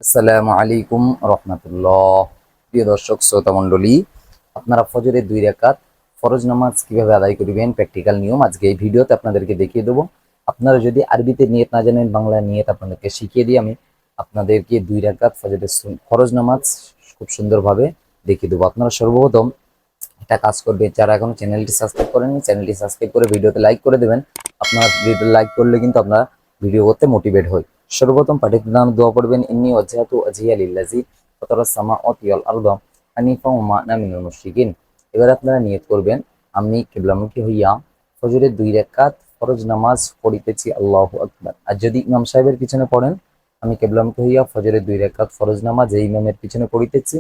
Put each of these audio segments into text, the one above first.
আসসালামু আলাইকুম রহমতুল্লাহ। প্রিয় দর্শক শ্রোতা মণ্ডলী, আপনারা ফজরের 2 রাকাত ফরজ নামাজ কিভাবে আদায় করবেন প্র্যাকটিক্যাল নিয়ম আজকে এই ভিডিওতে আপনাদেরকে দেখিয়ে দেবো। আপনারা যদি আরবিতে নিয়ত না জানেন, বাংলা নিয়ত আপনাদেরকে শিখিয়ে দিয়ে আমি আপনাদেরকে 2 রাকাত ফজরের ফরজ নামাজ খুব সুন্দরভাবে দেখিয়ে দেবো। আপনারা সর্বপ্রথম একটা কাজ করবেন, যারা এখনো চ্যানেলটি সাবস্ক্রাইব করেননি চ্যানেলটি সাবস্ক্রাইব করে ভিডিওতে লাইক করে দেবেন। আপনারা ভিডিওতে লাইক করলে কিন্তু আপনারা ভিডিও করতে মোটিভেট হয়। সর্বপ্রথম পাঠিত নাম দোয়া পড়বেন, ইন্নী ওয়াজহাতু ওয়াজহিয়া লিল্লাযী ফাতারাস সামাওয়াতি ওয়াল আরদা হানিফা ওয়া মা আনা মিনাল মুশরিকিন। এবার আপনারা নিয়ত করবেন, আমি কিবলামুখী হইয়া ফজরের 2 রাকাত ফরজ নামাজ পড়িতেছি, আল্লাহু আকবার। আর যদি ইমাম সাহেবের পিছনে পড়েন, আমি কিবলামুখী হইয়া ফজরের 2 রাকাত ফরজ নামাজ এই ইমামের পিছনে পড়িতেছি,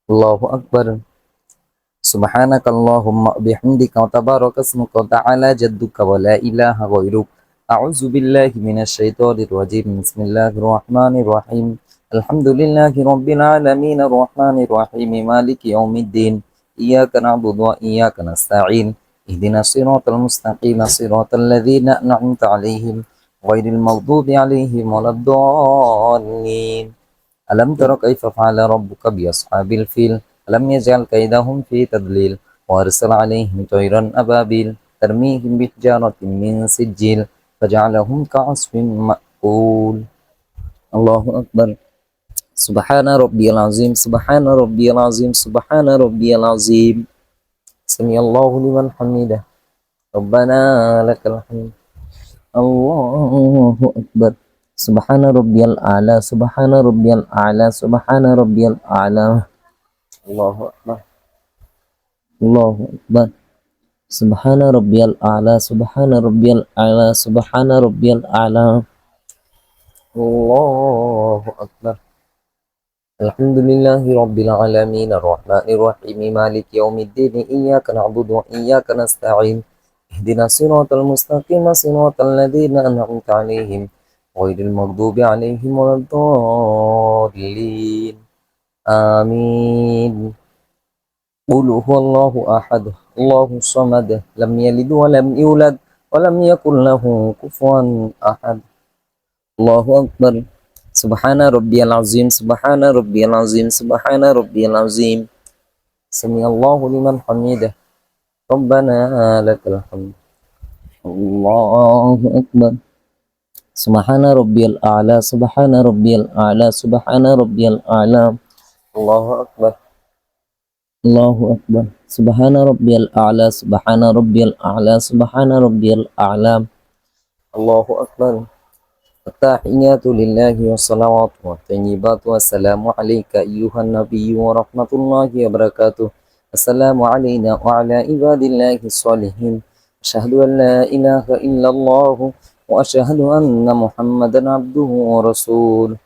আল্লাহু আকবার। সুবহানাকা আল্লাহুম্মা বিহামদিকা ওয়া তাবারাকা ইসমুকা ওয়া তাআলা জাদ্দুকা ওয়া লা ইলাহা গায়রুক। আউযু বিল্লাহি মিনাশ শাইতানির রাজীম। বিসমিল্লাহির রহমানির রহিম। আলহামদুলিল্লাহি রাব্বিল আলামিন আর রহমানির রহিম মালিকি ইয়াউমিদ্দিন। ইয়াকা না'বুদু ওয়া ইয়াকা নাস্তাঈন। ইহদিনাস সিরাতাল মুস্তাকিম সিরাতাল লাযীনা আন'আমতা আলাইহিম গায়রিল মাগদুবি আলাইহিম ওয়ালাদ-দাল্লিন। ألم تر كيف فعل ربك بأصحاب الفيل ألم يجعل كيدهم في تضليل وأرسل عليهم طيرا أبابيل ترميهم بحجارة من سجيل فجعلهم كعصف مأكول. الله أكبر. سبحان ربي العظيم سبحان ربي العظيم سبحان ربي العظيم. سمع الله لمن حمده ربنا لك الحمد. الله أكبر. سبحان ربي الأعلى سبحان ربي الأعلى سبحان ربي الأعلى. الله أكبر. الله أكبر. سبحان ربي الأعلى سبحان ربي الأعلى سبحان ربي الأعلى. الله أكبر. الحمد لله رب العالمين الرحمن الرحيم مالك يوم الدين إياك نعبد وإياك نستعين اهدنا الصراط المستقيم صراط الذين أنعمت عليهم غير المغضوب عليهم ولا الضالين آمين. قل هو الله أحد الله الصمد لم يلد ولم يولد ولم يكن له كفوا أحد. الله أكبر. سبحان ربي العظيم سبحان ربي العظيم سبحان ربي العظيم. سمع الله لمن حمده ربنا لك الحمد. الله أكبر. سبحان ربي الأعلى سبحان ربي الأعلى سبحان ربي الأعلى. الله أكبر. الله أكبر. سبحان ربي الأعلى سبحان ربي الأعلى سبحان ربي الأعلى. الله أكبر. التحيات لله والصلوات والطيبات والسلام عليك أيها النبي ورحمة الله وبركاته. السلام علينا وعلى عباد الله الصالحين. أشهد أن لا إله إلا الله وأشهد أن محمدا عبده ورسوله.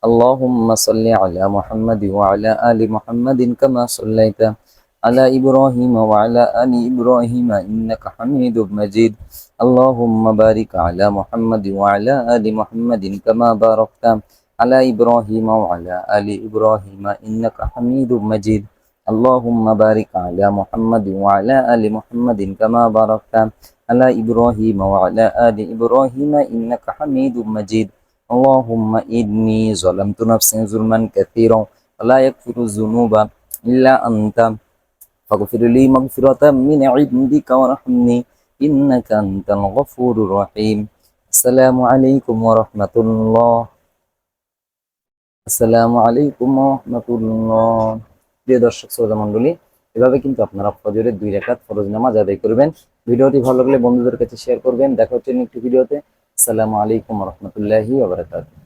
اللهم صل على محمد وعلى آل محمد كما صليت على إبراهيم وعلى آل إبراهيم إنك حميد مجيد. اللهم بارك على محمد وعلى آل محمد كما باركت على إبراهيم وعلى آل إبراهيم إنك حميد مجيد. اللهم بارك على محمد وعلى آل محمد كما باركت على إبراهيم وعلى آل إبراهيم إنك حميد مجيد. اللهم إني ظلمت نفسي ظلما كثيرا ولا يغفر الذنوب إلا أنت فاغفر لي مغفرة من عندك وارحمني إنك أنت الغفور الرحيم. السلام عليكم ورحمة الله. আসসালামু আলাইকুম রহমতুল্লাহ। প্রিয় দর্শক শ্রোতা মণ্ডলী, এভাবে কিন্তু আপনারা ফজরের 2 রাকাত ফরজ নামাজ আদায় করবেন। ভিডিওটি ভালো লাগলে বন্ধুদের কাছে শেয়ার করবেন। দেখা হচ্ছে নেক্সট ভিডিওতে। আসসালামু আলাইকুম রহমতুল্লাহি ওয়া বারাকাতুহু।